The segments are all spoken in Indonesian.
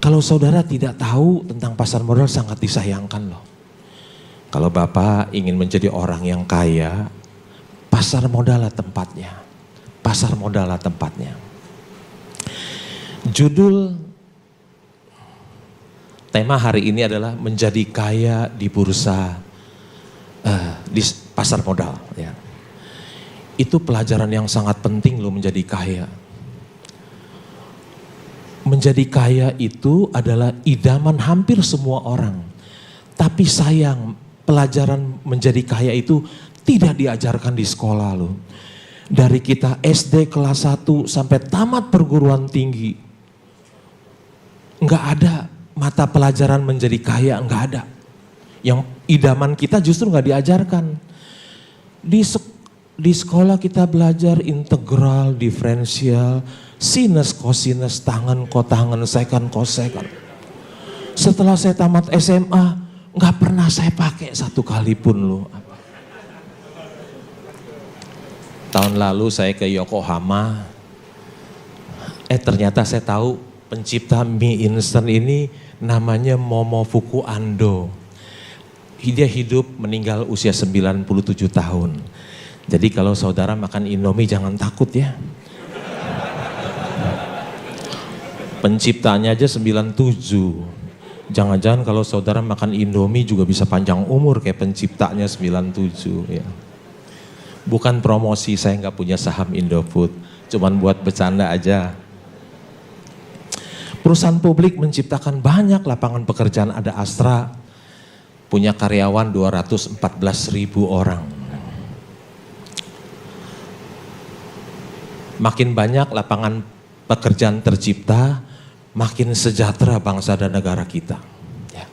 Kalau saudara tidak tahu tentang pasar modal sangat disayangkan loh. Kalau Bapak ingin menjadi orang yang kaya, pasar modal lah tempatnya. Pasar modal lah tempatnya. Judul tema hari ini adalah menjadi kaya di bursa, di pasar modal. Ya. Itu pelajaran yang sangat penting loh menjadi kaya. Menjadi kaya itu adalah idaman hampir semua orang. Tapi sayang, pelajaran menjadi kaya itu tidak diajarkan di sekolah loh. Dari kita SD kelas 1 sampai tamat perguruan tinggi. Enggak ada mata pelajaran menjadi kaya, enggak ada. Yang idaman kita justru enggak diajarkan. Di sekolah kita belajar integral, diferensial, sinus, kosinus, tangen, kotangen, sekon, kosekon. Setelah saya tamat SMA, nggak pernah saya pakai satu kali pun loh. Tahun lalu saya ke Yokohama, ternyata saya tahu pencipta mie instan ini namanya Momofuku Ando. Dia hidup meninggal usia 97 tahun. Jadi kalau saudara makan Indomie jangan takut ya. Penciptanya aja 97. Jangan-jangan kalau saudara makan Indomie juga bisa panjang umur kayak penciptanya 97 ya. Bukan promosi, saya nggak punya saham Indofood, cuman buat bercanda aja. Perusahaan publik menciptakan banyak lapangan pekerjaan, ada Astra, punya karyawan 214.000 orang. Makin banyak lapangan pekerjaan tercipta, makin sejahtera bangsa dan negara kita. Ya.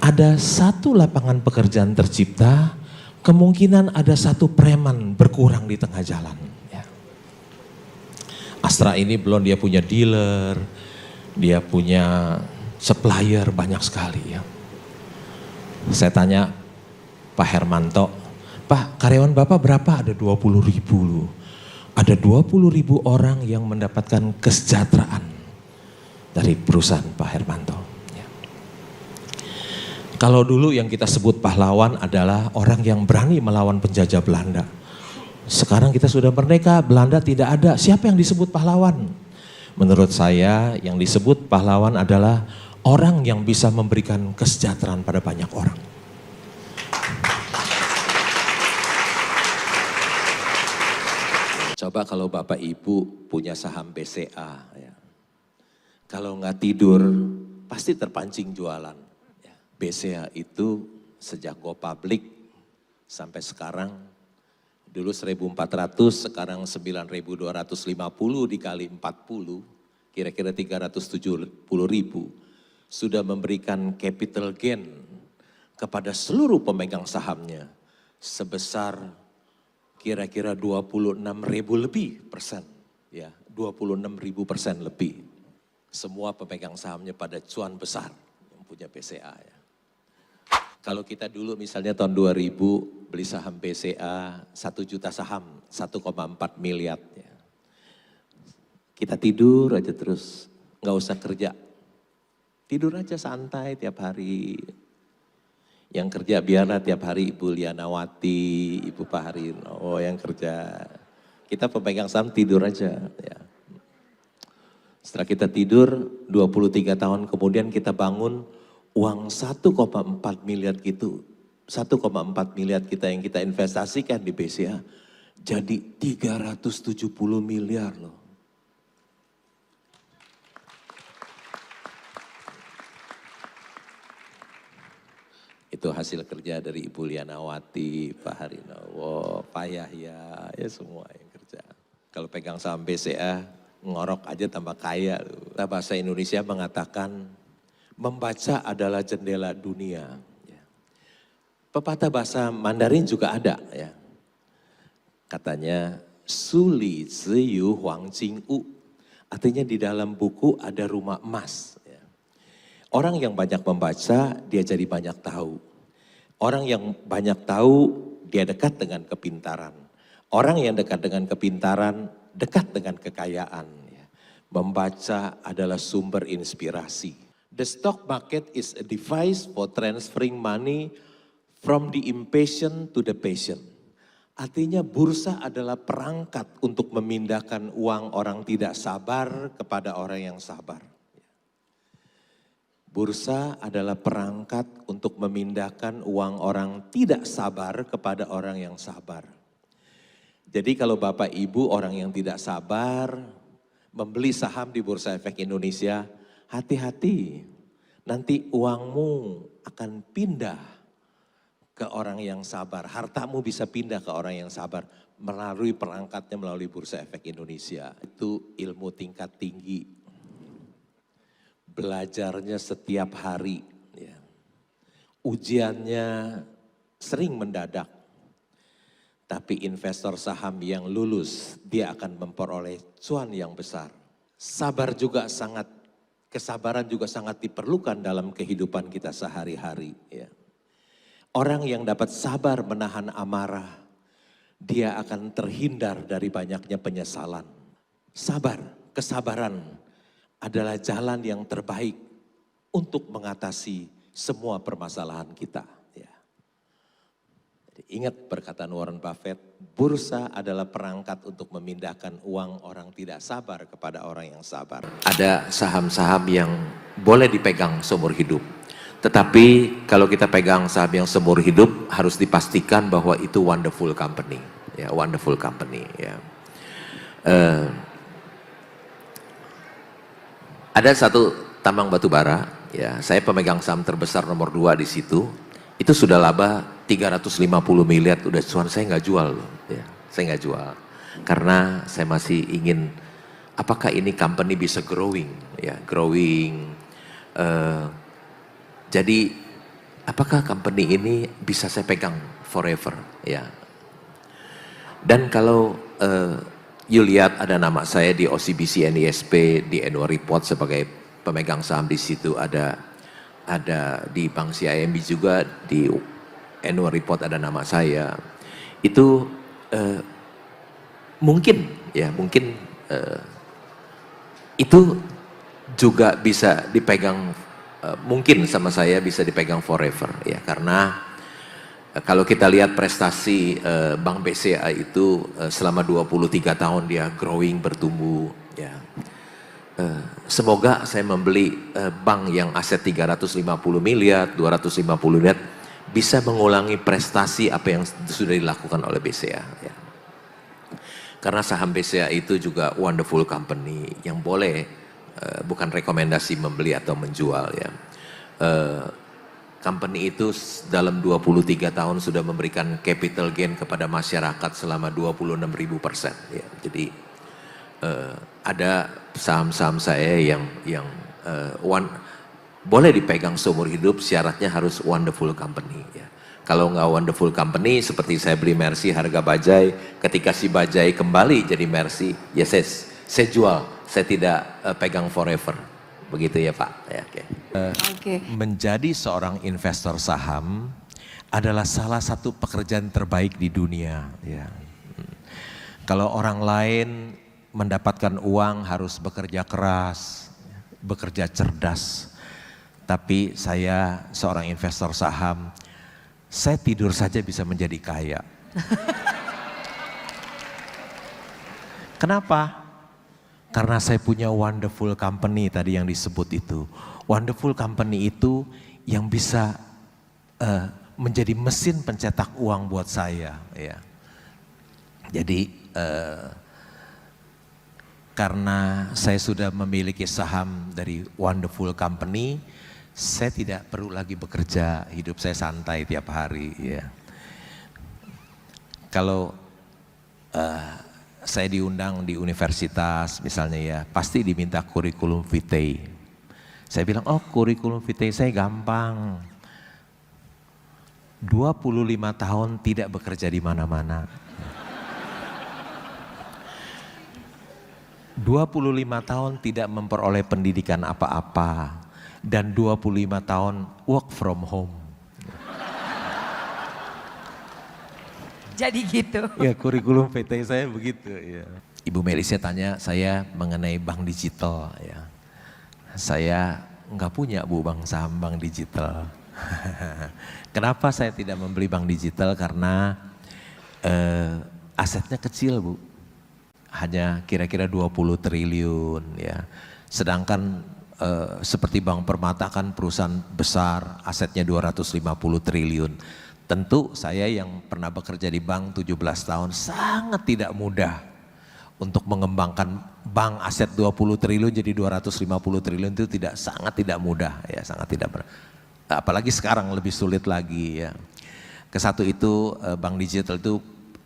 Ada satu lapangan pekerjaan tercipta, kemungkinan ada satu preman berkurang di tengah jalan. Ya. Astra ini belum dia punya dealer, dia punya supplier banyak sekali ya. Saya tanya Pak Hermanto, Pak karyawan Bapak berapa? Ada 20.000 loh. Ada 20.000 orang yang mendapatkan kesejahteraan dari perusahaan Pak Hermanto. Ya. Kalau dulu yang kita sebut pahlawan adalah orang yang berani melawan penjajah Belanda. Sekarang kita sudah merdeka, Belanda tidak ada. Siapa yang disebut pahlawan? Menurut saya yang disebut pahlawan adalah orang yang bisa memberikan kesejahteraan pada banyak orang. Coba kalau Bapak Ibu punya saham BCA, ya. Kalau nggak tidur pasti terpancing jualan. Ya. BCA itu sejak go public sampai sekarang, dulu 1.400, sekarang 9.250 dikali 40, kira-kira 370.000, sudah memberikan capital gain kepada seluruh pemegang sahamnya sebesar kira-kira 26.000 lebih persen, ya 26.000% lebih. Semua pemegang sahamnya pada cuan besar yang punya BCA ya. Kalau kita dulu misalnya tahun 2000 beli saham BCA 1 juta saham, 1,4 miliar ya. Kita tidur aja terus, nggak usah kerja. Tidur aja santai tiap hari. Yang kerja biarlah tiap hari Ibu Lianawati, Ibu Pak Harino yang kerja. Kita pemegang saham tidur aja. Ya. Setelah kita tidur 23 tahun kemudian kita bangun uang 1,4 miliar gitu. 1,4 miliar kita yang kita investasikan di BCA jadi 370 miliar loh. Itu hasil kerja dari Ibu Lianawati, Pak Harino, Pak Yahya, ya semua yang kerja. Kalau pegang saham BCA, ngorok aja tambah kaya. Bahasa Indonesia mengatakan, membaca adalah jendela dunia. Pepatah bahasa Mandarin juga ada ya. Katanya, Suli Ziyu Huang Jing U. Artinya di dalam buku ada rumah emas. Ya. Orang yang banyak membaca, dia jadi banyak tahu. Orang yang banyak tahu, dia dekat dengan kepintaran. Orang yang dekat dengan kepintaran, dekat dengan kekayaan. Ya. Membaca adalah sumber inspirasi. The stock market is a device for transferring money from the impatient to the patient. Artinya bursa adalah perangkat untuk memindahkan uang orang tidak sabar kepada orang yang sabar. Bursa adalah perangkat untuk memindahkan uang orang tidak sabar kepada orang yang sabar. Jadi kalau Bapak Ibu orang yang tidak sabar membeli saham di Bursa Efek Indonesia, hati-hati, nanti uangmu akan pindah ke orang yang sabar. Hartamu bisa pindah ke orang yang sabar melalui perangkatnya melalui Bursa Efek Indonesia. Itu ilmu tingkat tinggi. Belajarnya setiap hari. Ya. Ujiannya sering mendadak. Tapi investor saham yang lulus, dia akan memperoleh cuan yang besar. Kesabaran juga sangat diperlukan dalam kehidupan kita sehari-hari. Ya. Orang yang dapat sabar menahan amarah, dia akan terhindar dari banyaknya penyesalan. Kesabaran adalah jalan yang terbaik untuk mengatasi semua permasalahan kita. Ingat perkataan Warren Buffett, bursa adalah perangkat untuk memindahkan uang orang tidak sabar kepada orang yang sabar. Ada saham-saham yang boleh dipegang seumur hidup. Tetapi kalau kita pegang saham yang seumur hidup harus dipastikan bahwa itu wonderful company. Ya, wonderful company. Ya. Ada satu tambang batu bara, ya, saya pemegang saham terbesar nomor 2 di situ. Itu sudah laba 350 miliar, udah cuan, saya nggak jual loh. Ya, saya nggak jual. Karena saya masih ingin, apakah ini company bisa growing? Ya, growing. Jadi, apakah company ini bisa saya pegang forever? Ya. Dan kalau you lihat ada nama saya di OCBC NISP, di annual report sebagai pemegang saham di situ, ada di Bank CIMB juga di annual report ada nama saya. Itu mungkin itu juga bisa dipegang, mungkin sama saya bisa dipegang forever ya, karena kalau kita lihat prestasi Bank BCA itu selama 23 tahun dia growing, bertumbuh ya. Semoga saya membeli bank yang aset 350 miliar, 250 miliar bisa mengulangi prestasi apa yang sudah dilakukan oleh BCA. Ya. Karena saham BCA itu juga wonderful company yang boleh, bukan rekomendasi membeli atau menjual ya. Company itu dalam 23 tahun sudah memberikan capital gain kepada masyarakat selama 26.000%. Ya. Jadi ada saham-saham saya yang boleh dipegang seumur hidup, syaratnya harus wonderful company. Ya. Kalau nggak wonderful company, seperti saya beli Mercy harga bajai, ketika si bajai kembali jadi Mercy, ya saya jual, saya tidak pegang forever. Begitu ya Pak. Ya, okay. Menjadi seorang investor saham adalah salah satu pekerjaan terbaik di dunia. Ya. Kalau orang lain mendapatkan uang harus bekerja keras, bekerja cerdas. Tapi saya seorang investor saham, saya tidur saja bisa menjadi kaya. Kenapa? Karena saya punya wonderful company tadi yang disebut itu. Wonderful company itu yang bisa menjadi mesin pencetak uang buat saya. Ya. Jadi karena saya sudah memiliki saham dari wonderful company, saya tidak perlu lagi bekerja, hidup saya santai tiap hari. Ya. Kalau saya diundang di universitas misalnya ya, pasti diminta kurikulum vitae. Saya bilang, oh kurikulum vitae saya gampang. 25 tahun tidak bekerja di mana-mana. 25 tahun tidak memperoleh pendidikan apa-apa. Dan 25 tahun work from home. Jadi gitu. Ya kurikulum vitae saya begitu ya. Ibu Melisa tanya saya mengenai bank digital ya. Saya nggak punya Bu bank saham bank digital. Kenapa saya tidak membeli bank digital? Karena asetnya kecil Bu. Hanya kira-kira 20 triliun ya. Sedangkan seperti Bank Permata kan perusahaan besar, asetnya 250 triliun. Tentu saya yang pernah bekerja di bank 17 tahun sangat tidak mudah untuk mengembangkan bank aset 20 triliun jadi 250 triliun itu sangat tidak mudah ya, sangat tidak mudah. Apalagi sekarang lebih sulit lagi ya. Kesatu itu bank digital itu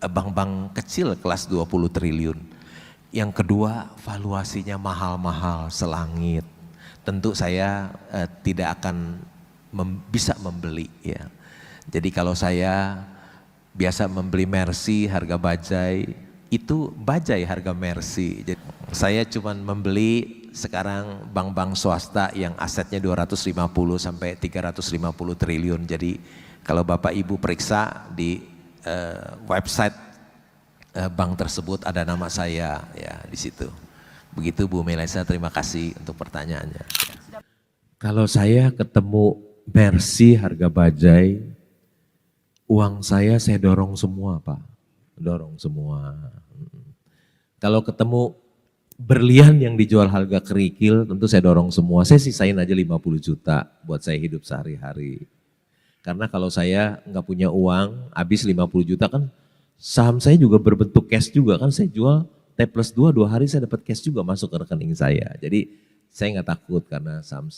bank-bank kecil kelas 20 triliun. Yang kedua valuasinya mahal-mahal selangit. Tentu saya tidak akan bisa membeli ya. Jadi kalau saya biasa membeli Mercy harga bajai, itu bajai harga Mercy. Jadi saya cuma membeli sekarang bank-bank swasta yang asetnya 250 sampai 350 triliun. Jadi kalau Bapak Ibu periksa di website bank tersebut ada nama saya ya di situ. Begitu Bu Melisa, terima kasih untuk pertanyaannya. Kalau saya ketemu Mercy harga bajai, uang saya dorong semua Pak, dorong semua. Kalau ketemu berlian yang dijual harga kerikil, tentu saya dorong semua. Saya sisain aja 50 juta buat saya hidup sehari-hari. Karena kalau saya nggak punya uang, habis 50 juta kan saham saya juga berbentuk cash juga kan, saya jual T+2, 2 hari saya dapat cash juga masuk ke rekening saya. Jadi saya nggak takut karena saham,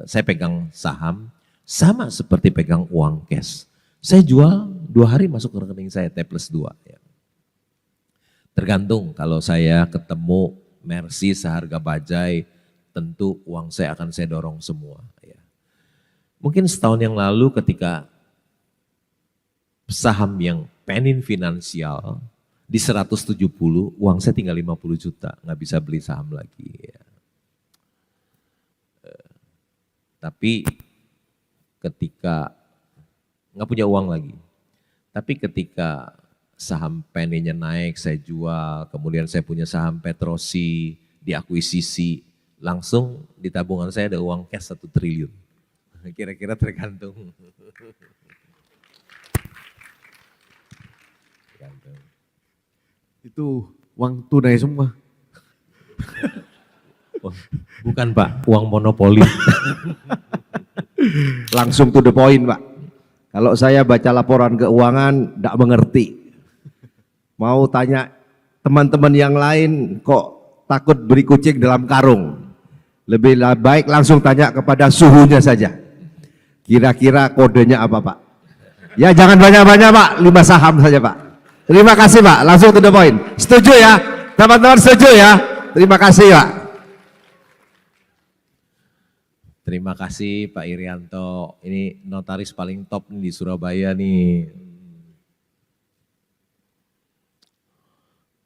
saya pegang saham sama seperti pegang uang cash. Saya jual 2 hari masuk ke rekening saya T+2. Ya. Tergantung kalau saya ketemu Mercy seharga bajai, tentu uang saya akan saya dorong semua. Ya. Mungkin setahun yang lalu ketika saham yang Penin Finansial di 170, uang saya tinggal 50 juta, nggak bisa beli saham lagi. Ya. Tapi ketika nggak punya uang lagi, tapi ketika saham Peninnya naik, saya jual, kemudian saya punya saham Petrosi, diakuisisi, langsung di tabungan saya ada uang cash 1 triliun. Kira-kira tergantung. Itu uang tunai semua. Bukan Pak, uang monopoli. Langsung to the point Pak. Kalau saya baca laporan keuangan tidak mengerti. Mau tanya teman-teman yang lain kok takut beri kucing dalam karung. Lebih baik langsung tanya kepada suhunya saja. Kira-kira kodenya apa Pak? Ya jangan banyak-banyak Pak, 5 saham saja Pak. Terima kasih Pak, langsung to the point. Setuju ya? Teman-teman setuju ya? Terima kasih Pak. Terima kasih Pak Irianto, ini notaris paling top nih di Surabaya nih.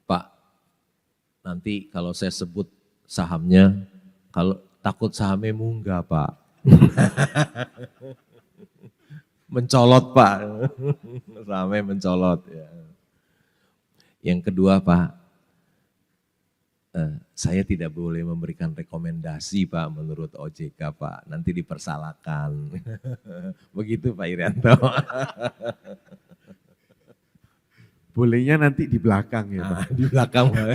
Pak, nanti kalau saya sebut sahamnya, kalau takut sahamnya munggah Pak. Mencolot Pak, sahamnya mencolot ya. Yang kedua Pak, saya tidak boleh memberikan rekomendasi Pak menurut OJK Pak, nanti dipersalahkan. Begitu Pak Irianto. Bolehnya nanti di belakang ya Pak. Di belakang Pak.